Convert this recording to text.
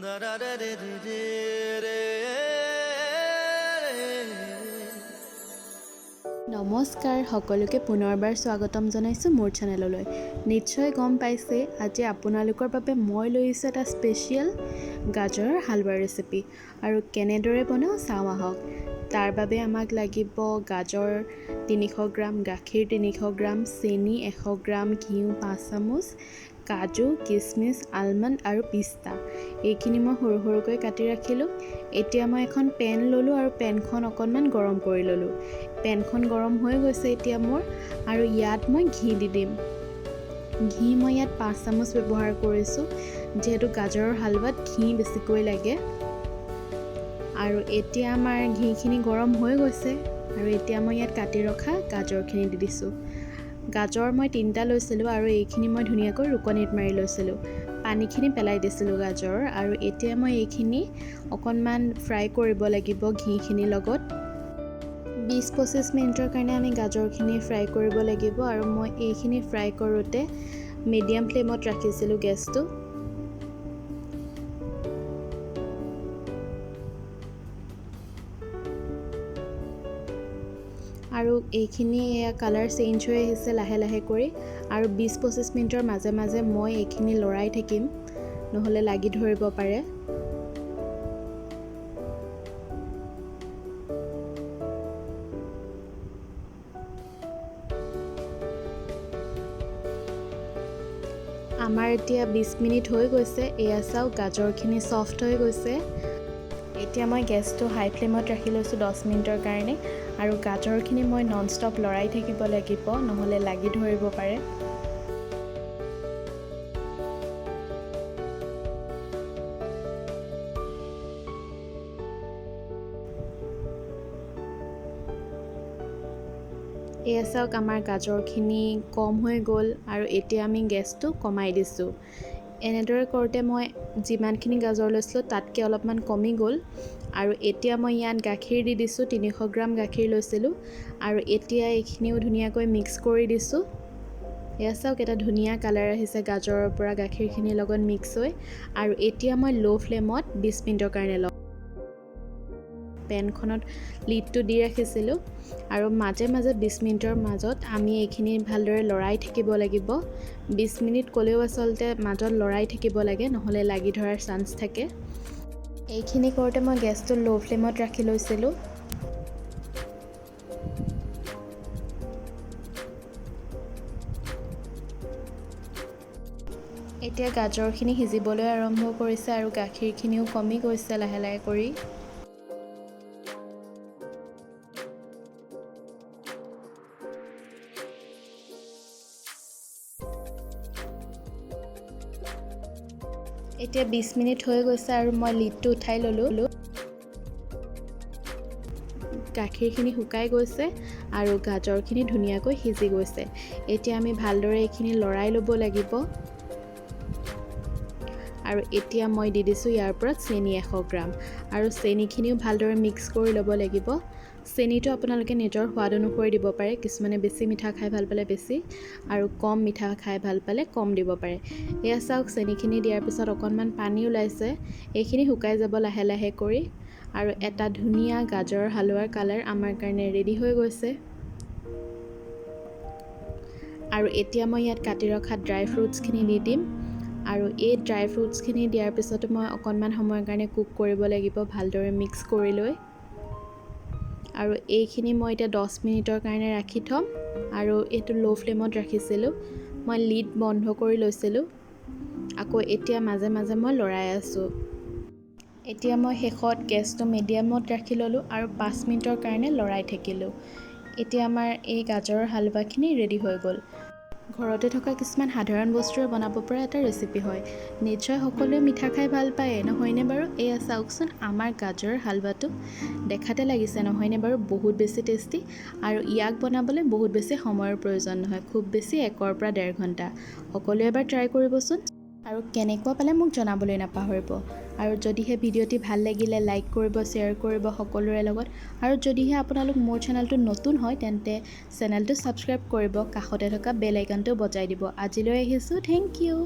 নমস্কাৰ সকলোকে পুনৰবাৰ স্বাগতম জনাইছোঁ মোৰ চেনেললৈ। নিশ্চয় গম পাইছে আজি আপোনালোকৰ বাবে মই লৈছোঁ এটা স্পেচিয়েল গাজৰৰ হালৱা ৰেচিপি আৰু কেনেদৰে বনাওঁ চাওঁ আহক। তাৰ বাবে আমাক লাগিব গাজৰ 300 গ্ৰাম, গাখীৰ 300 গ্ৰাম, চেনি 100 গ্ৰাম, ঘিউ 5 চামুচ, কাজু, কিচমিচ, আলমণ্ড আৰু পিস্তা। এইখিনি মই সৰু সৰুকৈ কাটি ৰাখিলোঁ। এতিয়া মই এখন পেন ল'লোঁ আৰু পেনখন অকণমান গৰম কৰি ল'লোঁ। পেনখন গৰম হৈ গৈছে এতিয়া মোৰ, আৰু ইয়াত মই ঘি দি দিম। ঘি মই ইয়াত 5 চামুচ ব্যৱহাৰ কৰিছোঁ, যিহেতু গাজৰৰ হালৱাত ঘি বেছিকৈ লাগে। আৰু এতিয়া আমাৰ ঘিখিনি গৰম হৈ গৈছে, আৰু এতিয়া মই ইয়াত কাটি ৰখা গাজৰখিনি দি দিছোঁ। গাজৰ মই 3টা লৈছিলোঁ আৰু এইখিনি মই ধুনীয়াকৈ ৰুকনিত মাৰি লৈছিলোঁ। পানীখিনি পেলাই দিছিলোঁ গাজৰৰ, আৰু এতিয়া মই এইখিনি অকণমান ফ্ৰাই কৰিব লাগিব ঘিখিনিৰ লগত। 20-25 মিনিটৰ কাৰণে আমি গাজৰখিনি ফ্ৰাই কৰিব লাগিব, আৰু মই এইখিনি ফ্ৰাই কৰোঁতে মিডিয়াম ফ্লেমত ৰাখিছিলোঁ গেছটো। আৰু এইখিনি কালাৰ চেঞ্জ হৈ আহিছে লাহে লাহে কৰি, আৰু 20-25 মিনিটৰ মাজে মাজে মই এইখিনি লৰাই থাকিম, নহ'লে লাগি ধৰিব পাৰে। আমাৰ এতিয়া 20 মিনিট হৈ গৈছে। এয়া চাওক গাজৰখিনি ছফ্ট হৈ গৈছে। এতিয়া মই গেছটো হাই ফ্লেমত ৰাখি লৈছোঁ 10 মিনিটৰ কাৰণে, আৰু গাজৰখিনি মই নন ষ্টপ লৰাই থাকিব লাগিব, নহ'লে লাগি ধৰিব পাৰে। এয়া চাওক আমাৰ গাজৰখিনি কম হৈ গ'ল, আৰু এতিয়া আমি গেছটো কমাই দিছোঁ। এনেদৰে কৰোঁতে মই যিমানখিনি গাজৰ লৈছিলোঁ তাতকৈ অলপমান কমি গ'ল। আৰু এতিয়া মই ইয়াত গাখীৰ দি দিছোঁ, 300 গ্ৰাম গাখীৰ লৈছিলোঁ, আৰু এতিয়া এইখিনিও ধুনীয়াকৈ মিক্স কৰি দিছোঁ। এয়া চাওক এটা ধুনীয়া কালাৰ আহিছে গাজৰৰ পৰা গাখীৰখিনিৰ লগত মিক্স হৈ। আৰু এতিয়া মই ল' ফ্লেমত 20 মিনিটৰ কাৰণে লওঁ। পেনখনত লিডটো দি ৰাখিছিলোঁ, আৰু মাজে মাজে 20 মিনিটৰ মাজত আমি এইখিনি ভালদৰে লৰাই থাকিব লাগিব। 20 মিনিট ক'লেও আচলতে মাজত লৰাই থাকিব লাগে, নহ'লে লাগি ধৰাৰ চান্স থাকে। এইখিনি কৰোঁতে মই গেছটো ল' ফ্লেমত ৰাখি লৈছিলোঁ। এতিয়া গাজৰখিনি সিজিবলৈ আৰম্ভ কৰিছে, আৰু গাখীৰখিনিও কমি গৈছে লাহে লাহে কৰি। এতিয়া 20 মিনিট হৈ গৈছে, আৰু মই লিডটো উঠাই ল'লোঁ। গাখীৰখিনি শুকাই গৈছে, আৰু গাজৰখিনি ধুনীয়াকৈ সিজি গৈছে। এতিয়া আমি ভালদৰে এইখিনি লৰাই ল'ব লাগিব। আৰু এতিয়া মই দি দিছোঁ ইয়াৰ ওপৰত চেনি 100 গ্ৰাম, আৰু চেনিখিনিও ভালদৰে মিক্স কৰি ল'ব লাগিব। চেনিটো আপোনালোকে নিজৰ সোৱাদ অনুসৰি দিব পাৰে। কিছুমানে বেছি মিঠা খাই ভাল পালে বেছি, আৰু কম মিঠা খাই ভাল পালে কম দিব পাৰে। এয়া চাওক চেনিখিনি দিয়াৰ পিছত অকণমান পানী ওলাইছে। এইখিনি শুকাই যাব লাহে লাহে কৰি, আৰু এটা ধুনীয়া গাজৰৰ হালৱাৰ কালাৰ আমাৰ কাৰণে ৰেডি হৈ গৈছে। আৰু এতিয়া মই ইয়াত কাটি ৰখা ড্ৰাই ফ্ৰুটছখিনি দি দিম, আৰু এই ড্ৰাই ফ্ৰুটছখিনি দিয়াৰ পিছতো মই অকণমান সময়ৰ কাৰণে কুক কৰিব লাগিব, ভালদৰে মিক্স কৰি লৈ। আৰু এইখিনি মই এতিয়া 10 মিনিটৰ কাৰণে ৰাখি থ'ম, আৰু এইটো ল' ফ্লেমত ৰাখিছিলোঁ। মই লিড বন্ধ কৰি লৈছিলোঁ, আকৌ এতিয়া মাজে মাজে মই লৰাই আছোঁ। এতিয়া মই শেষত গেছটো মিডিয়ামত ৰাখি ল'লোঁ, আৰু 5 মিনিটৰ কাৰণে লৰাই থাকিলোঁ। এতিয়া আমাৰ এই গাজৰৰ হালৱাখিনি ৰেডি হৈ গ'ল। ঘৰতে থকা কিছুমান সাধাৰণ বস্তুৰে বনাব পৰা এটা ৰেচিপি হয়। নিশ্চয় সকলোৱে মিঠা খাই ভাল পায়, নহয়নে বাৰু? এয়া চাওকচোন আমাৰ গাজৰৰ হালৱাটো দেখাতে লাগিছে নহয়নে বাৰু? বহুত বেছি টেষ্টি, আৰু ইয়াক বনাবলৈ বহুত বেছি সময়ৰ প্ৰয়োজন নহয়, খুব বেছি 1 পৰা 1.5 ঘণ্টা। সকলোৱে এবাৰ ট্ৰাই কৰিবচোন, আৰু কেনেকুৱা পালে মোক জনাবলৈ নাপাহৰিব। আৰু যদিহে ভিডিঅ'টি ভাল লাগিলে লাইক কৰিব, শ্বেয়াৰ কৰিব সকলোৰে লগত, আৰু যদিহে আপোনালোক মোৰ চেনেলটো নতুন হয় তেন্তে চেনেলটো ছাবস্ক্ৰাইব কৰিব, কাষতে থকা বেল আইকনটো বজাই দিব। আজিলৈ আহিছোঁ, থেংক ইউ।